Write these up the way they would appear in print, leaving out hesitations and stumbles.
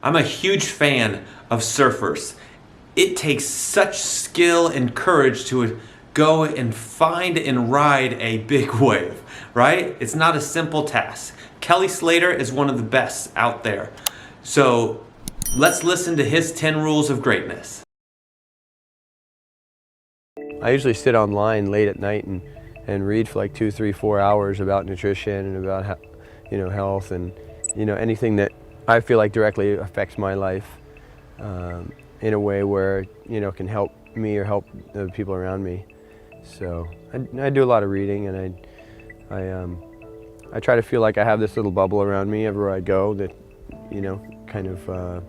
I'm a huge fan of surfers. It takes such skill and courage to go and find and ride a big wave, right? It's not a simple task. Kelly Slater is one of the best out there. So let's listen to his 10 rules of greatness. I usually sit online late at night and read for like 2, 3, 4 hours about nutrition and about health and anything that I feel like directly affects my life in a way where can help me or help the people around me. So I do a lot of reading, and I try to feel like I have this little bubble around me everywhere I go that kind of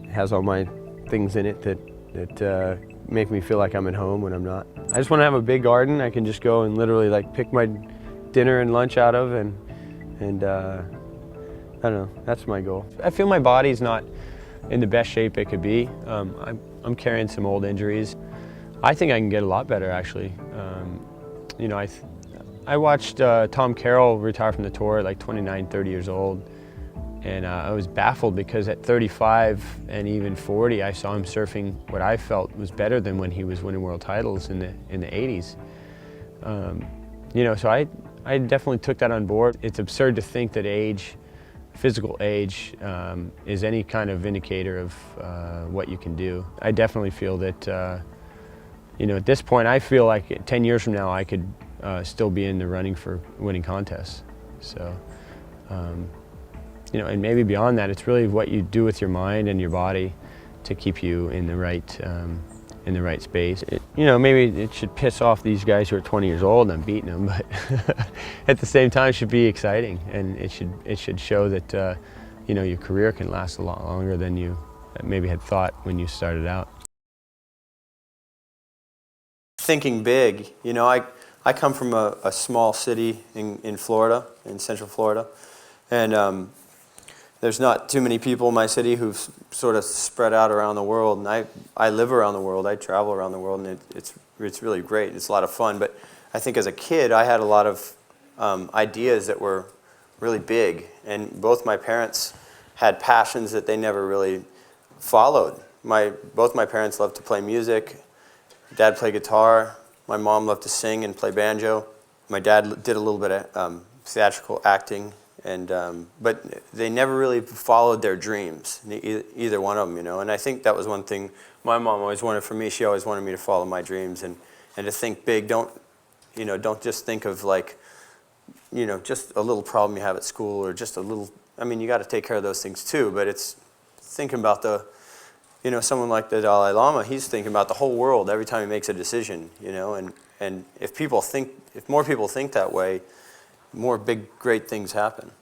has all my things in it that make me feel like I'm at home when I'm not. I just want to have a big garden I can just go and literally like pick my dinner and lunch out of, and I don't know, that's my goal. I feel my body's not in the best shape it could be. I'm carrying some old injuries. I think I can get a lot better, actually. I watched Tom Carroll retire from the tour at like 29, 30 years old, and I was baffled because at 35 and even 40, I saw him surfing what I felt was better than when he was winning world titles in the 80s. So I definitely took that on board. It's absurd to think that age, physical age, is any kind of indicator of what you can do. I definitely feel that, at this point, I feel like 10 years from now, I could still be in the running for winning contests. So, and maybe beyond that, it's really what you do with your mind and your body to keep you in the right space. Maybe it should piss off these guys who are 20 years old and I'm beating them, but at the same time, it should be exciting, and it should show that your career can last a lot longer than you maybe had thought when you started out. Thinking big, I come from a small city in Florida, in Central Florida, and there's not too many people in my city who've sort of spread out around the world, and I live around the world, I travel around the world, and it's really great. It's a lot of fun, but I think as a kid I had a lot of ideas that were really big, and both my parents had passions that they never really followed. Both my parents loved to play music. Dad played guitar. My mom loved to sing and play banjo. My dad did a little bit of theatrical acting, but they never really followed their dreams, either one of them, And I think that was one thing my mom always wanted for me. She always wanted me to follow my dreams and to think big. Don't just think of like, just a little problem you have at school or just a little. I mean, you got to take care of those things too. But it's thinking about someone like the Dalai Lama. He's thinking about the whole world every time he makes a decision, And if more people think that way, more big, great things happen.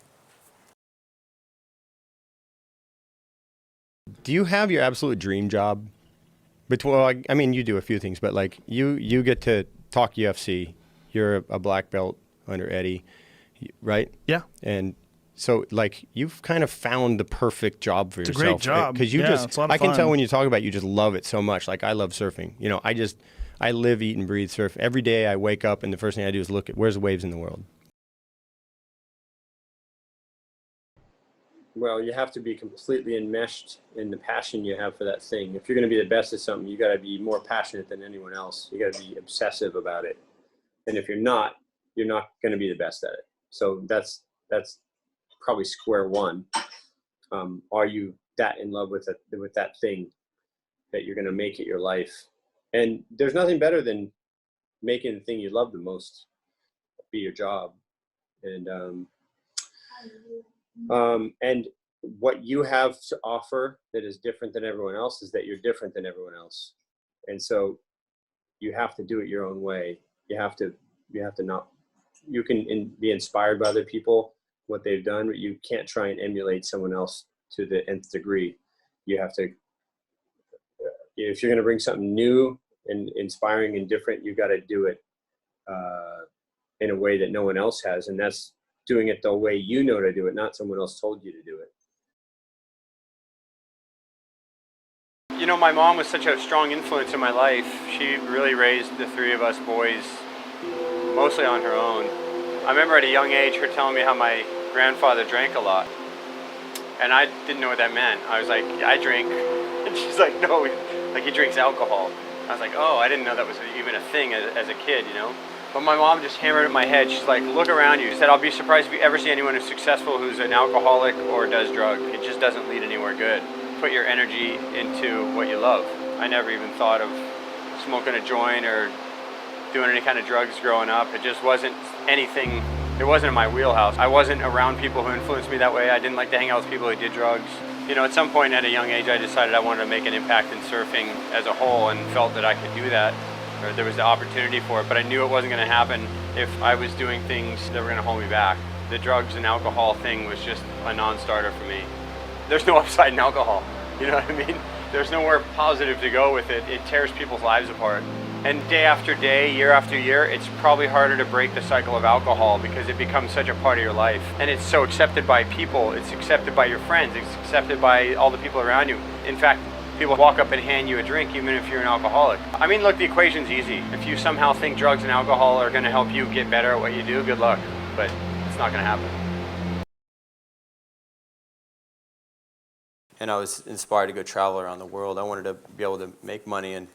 Do you have your absolute dream job? Well, I mean, you do a few things, but like you get to talk UFC. You're a black belt under Eddie, right? Yeah. And so, like, you've kind of found the perfect job for yourself. It's a great job. Because it's a lot of I can fun. tell when you talk about it, you just love it so much. Like, I love surfing. I live, eat, and breathe surf. Every day I wake up and the first thing I do is look at where's the waves in the world. Well, you have to be completely enmeshed in the passion you have for that thing. If you're going to be the best at something, you got to be more passionate than anyone else. You got to be obsessive about it. And if you're not going to be the best at it. So that's probably square one. Are you that in love with that thing that you're going to make it your life? And there's nothing better than making the thing you love the most be your job. And what you have to offer that is different than everyone else is that you're different than everyone else. And so you have to do it your own way. You have to not, you can be inspired by other people, what they've done, but you can't try and emulate someone else to the nth degree. You have to if you're going to bring something new and inspiring and different, you got to do it in a way that no one else has, and that's doing it the way you know to do it, not someone else told you to do it. You know, my mom was such a strong influence in my life. She really raised the three of us boys mostly on her own. I remember at a young age her telling me how my grandfather drank a lot. And I didn't know what that meant. I was like, I drink. And she's like, no, like he drinks alcohol. I was like, oh, I didn't know that was even a thing as a kid, you know? But my mom just hammered at my head. She's like, look around you. She said, I'll be surprised if you ever see anyone who's successful who's an alcoholic or does drugs. It just doesn't lead anywhere good. Put your energy into what you love. I never even thought of smoking a joint or doing any kind of drugs growing up. It just wasn't anything, it wasn't in my wheelhouse. I wasn't around people who influenced me that way. I didn't like to hang out with people who did drugs. You know, at some point at a young age, I decided I wanted to make an impact in surfing as a whole and felt that I could do that, or there was the opportunity for it, but I knew it wasn't going to happen if I was doing things that were going to hold me back. The drugs and alcohol thing was just a non-starter for me. There's no upside in alcohol, you know what I mean? There's nowhere positive to go with it. It tears people's lives apart. And day after day, year after year, it's probably harder to break the cycle of alcohol because it becomes such a part of your life. And it's so accepted by people, it's accepted by your friends, it's accepted by all the people around you. In fact, people walk up and hand you a drink even if you're an alcoholic. I mean, look, the equation's easy. If you somehow think drugs and alcohol are gonna help you get better at what you do, good luck. But it's not gonna happen. And I was inspired to go travel around the world. I wanted to be able to make money and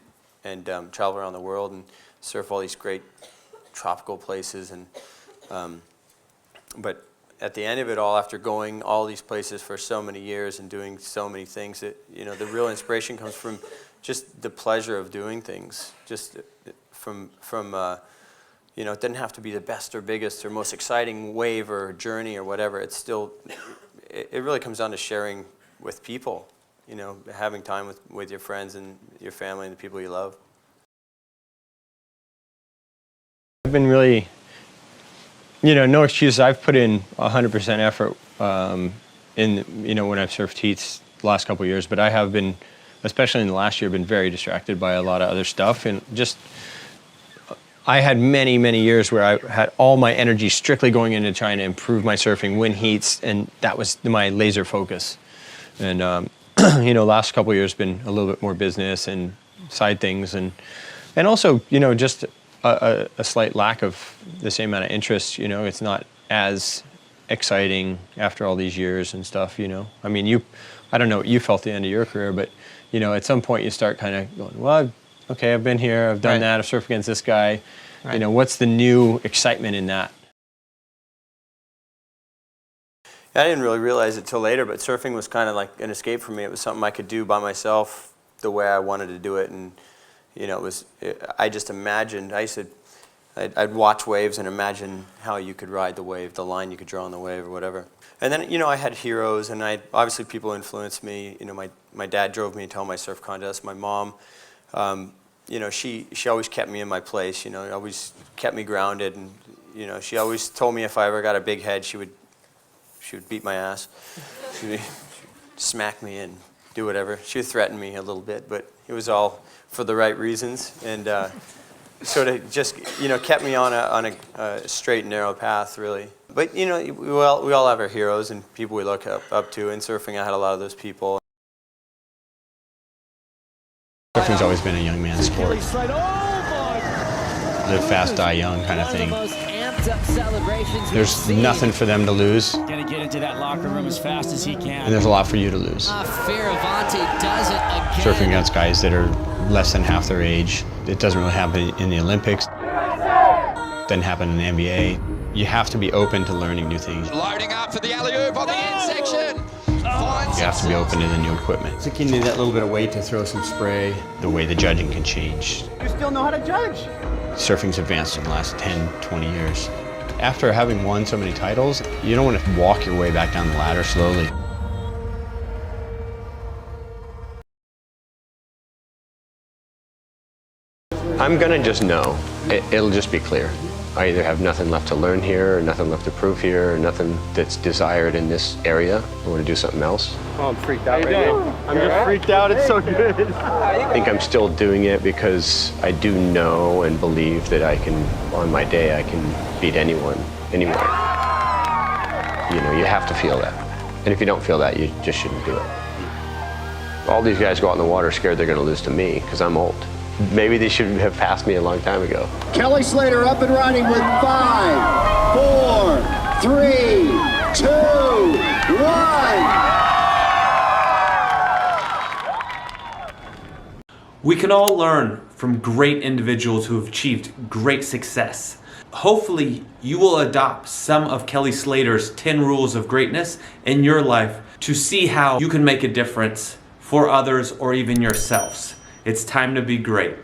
travel around the world and surf all these great tropical places. And but at the end of it all, after going all these places for so many years and doing so many things, that, you know, the real inspiration comes from just the pleasure of doing things. Just from you know, it doesn't have to be the best or biggest or most exciting wave or journey or whatever. It's still, it really comes down to sharing with people, you know, having time with your friends and your family and the people you love. I've been really, you know, no excuses. I've put in 100% effort in, you know, when I've surfed heats the last couple of years, but I have been, especially in the last year, been very distracted by a lot of other stuff. And just, I had many, many years where I had all my energy strictly going into trying to improve my surfing, win heats, and that was my laser focus. And, you know, last couple of years been a little bit more business and side things, and also, you know, just a slight lack of the same amount of interest. You know, it's not as exciting after all these years and stuff, you know. I mean, I don't know what you felt at the end of your career, but, you know, at some point you start kind of going, well, okay, I've been here, I've done that, I've surfed against this guy. Right. You know, what's the new excitement in that? I didn't really realize it till later, but surfing was kind of like an escape for me. It was something I could do by myself the way I wanted to do it, and, you know, I just imagined, I'd watch waves and imagine how you could ride the wave, the line you could draw on the wave or whatever. And then, you know, I had heroes, and obviously people influenced me. You know, my dad drove me to all my surf contests. My mom, you know, she always kept me in my place, you know, always kept me grounded, and, you know, she always told me if I ever got a big head, she would beat my ass. She would smack me and do whatever. She would threaten me a little bit, but it was all for the right reasons, and sort of just, you know, kept me on a straight and narrow path, really. But, you know, we all have our heroes and people we look up to. In surfing, I had a lot of those people. Surfing's always been a young man's sport. Live fast, die young kind of thing. There's nothing for them to lose. Gonna get into that locker room as fast as he can. And there's a lot for you to lose. Fioravanti does it again. Surfing against guys that are less than half their age. It doesn't really happen in the Olympics. Doesn't happen in the NBA. You have to be open to learning new things. Loading up for the alley-oop on the end section. You have to be open to the new equipment. It's like you need that little bit of weight to throw some spray. The way the judging can change. You still know how to judge. Surfing's advanced in the last 10, 20 years. After having won so many titles, you don't want to walk your way back down the ladder slowly. I'm gonna just know. It'll just be clear. I either have nothing left to learn here, or nothing left to prove here, or nothing that's desired in this area. I want to do something else. Oh, I'm freaked out right now. I'm just freaked out. It's so good. I think I'm still doing it because I do know and believe that I can, on my day, I can beat anyone, anywhere. You know, you have to feel that. And if you don't feel that, you just shouldn't do it. All these guys go out in the water scared they're going to lose to me because I'm old. Maybe they should have passed me a long time ago. Kelly Slater up and running with 5, 4, 3, 2, 1. We can all learn from great individuals who have achieved great success. Hopefully, you will adopt some of Kelly Slater's 10 rules of greatness in your life to see how you can make a difference for others or even yourselves. It's time to be great.